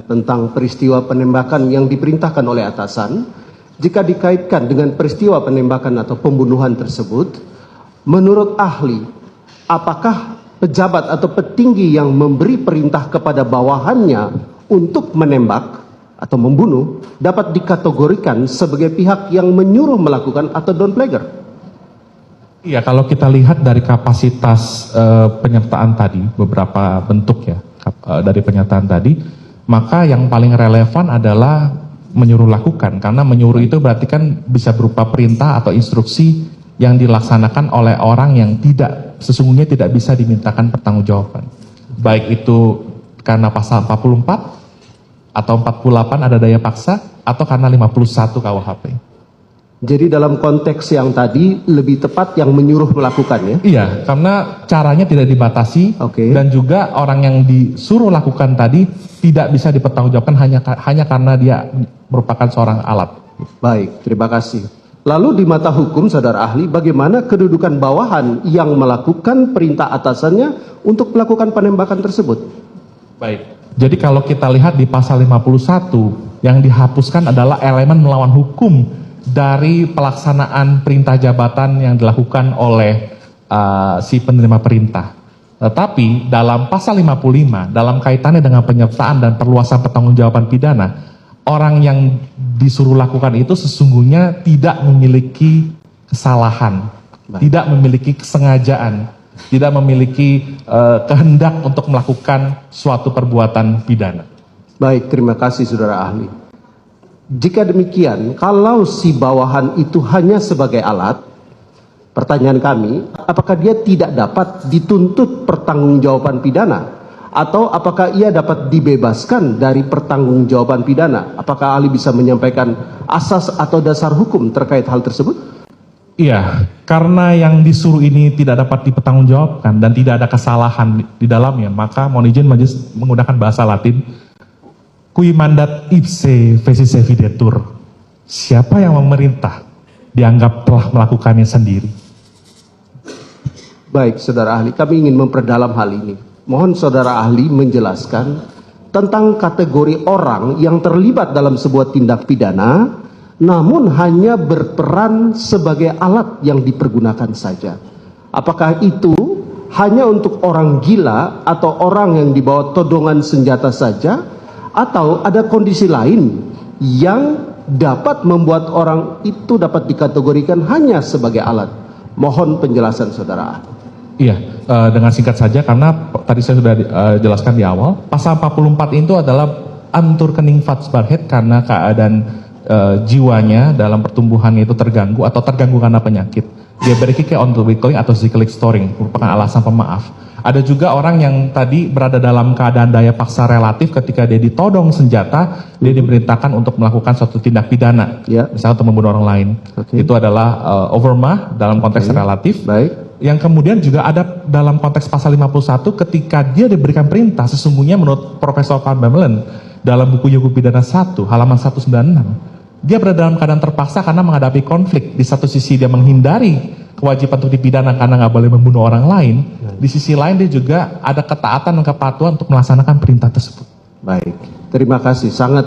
tentang peristiwa penembakan yang diperintahkan oleh atasan, jika dikaitkan dengan peristiwa penembakan atau pembunuhan tersebut, menurut ahli, apakah pejabat atau petinggi yang memberi perintah kepada bawahannya untuk menembak atau membunuh dapat dikategorikan sebagai pihak yang menyuruh melakukan atau downplagger? Iya, kalau kita lihat dari kapasitas penyertaan tadi, beberapa bentuk ya dari penyertaan tadi, maka yang paling relevan adalah menyuruh lakukan, karena menyuruh itu berarti kan bisa berupa perintah atau instruksi yang dilaksanakan oleh orang yang sesungguhnya tidak bisa dimintakan pertanggungjawaban. Baik itu karena pasal 44 atau 48 ada daya paksa, atau karena 51 KUHP. Jadi dalam konteks yang tadi lebih tepat yang menyuruh melakukan ya? Iya, karena caranya tidak dibatasi, dan juga orang yang disuruh lakukan tadi tidak bisa dipertanggungjawabkan hanya karena dia merupakan seorang alat. Baik, terima kasih. Lalu di mata hukum, saudara ahli, bagaimana kedudukan bawahan yang melakukan perintah atasannya untuk melakukan penembakan tersebut? Baik, jadi kalau kita lihat di pasal 51, yang dihapuskan adalah elemen melawan hukum dari pelaksanaan perintah jabatan yang dilakukan oleh si penerima perintah. Tetapi dalam pasal 55, dalam kaitannya dengan penyertaan dan perluasan pertanggungjawaban pidana, orang yang disuruh lakukan itu sesungguhnya tidak memiliki kesalahan, tidak memiliki kesengajaan, tidak memiliki kehendak untuk melakukan suatu perbuatan pidana. Baik, terima kasih saudara ahli. Jika demikian, kalau si bawahan itu hanya sebagai alat, pertanyaan kami, apakah dia tidak dapat dituntut pertanggungjawaban pidana? Atau apakah ia dapat dibebaskan dari pertanggungjawaban pidana? Apakah ahli bisa menyampaikan asas atau dasar hukum terkait hal tersebut? Iya, karena yang disuruh ini tidak dapat dipertanggungjawabkan dan tidak ada kesalahan di dalamnya, maka mohon izin majelis menggunakan bahasa Latin, qui mandat ipse fecisse videtur. Siapa yang memerintah dianggap telah melakukannya sendiri. Baik, saudara ahli, kami ingin memperdalam hal ini. Mohon saudara ahli menjelaskan tentang kategori orang yang terlibat dalam sebuah tindak pidana, namun hanya berperan sebagai alat yang dipergunakan saja. Apakah itu hanya untuk orang gila atau orang yang dibawa todongan senjata saja, atau ada kondisi lain yang dapat membuat orang itu dapat dikategorikan hanya sebagai alat? Mohon penjelasan saudara. Iya, dengan singkat saja, karena tadi saya sudah jelaskan di awal, pasal 44 itu adalah anturkening vatsbarhet, karena keadaan jiwanya dalam pertumbuhannya itu terganggu atau terganggu karena penyakit. Dia berikik ontologically atau cyclic storing, merupakan alasan pemaaf. Ada juga orang yang tadi berada dalam keadaan daya paksa relatif ketika dia ditodong senjata, dia diperintahkan untuk melakukan suatu tindak pidana, misalnya untuk membunuh orang lain. Itu adalah overmah dalam konteks relatif. Yang kemudian juga ada dalam konteks pasal 51 ketika dia diberikan perintah, sesungguhnya menurut Profesor Van Bemmelen dalam buku Hukum Pidana 1 halaman 196, dia berada dalam keadaan terpaksa karena menghadapi konflik. Di satu sisi dia menghindari kewajiban untuk dipidana karena nggak boleh membunuh orang lain. Di sisi lain dia juga ada ketaatan dan kepatuhan untuk melaksanakan perintah tersebut. Baik, terima kasih. Sangat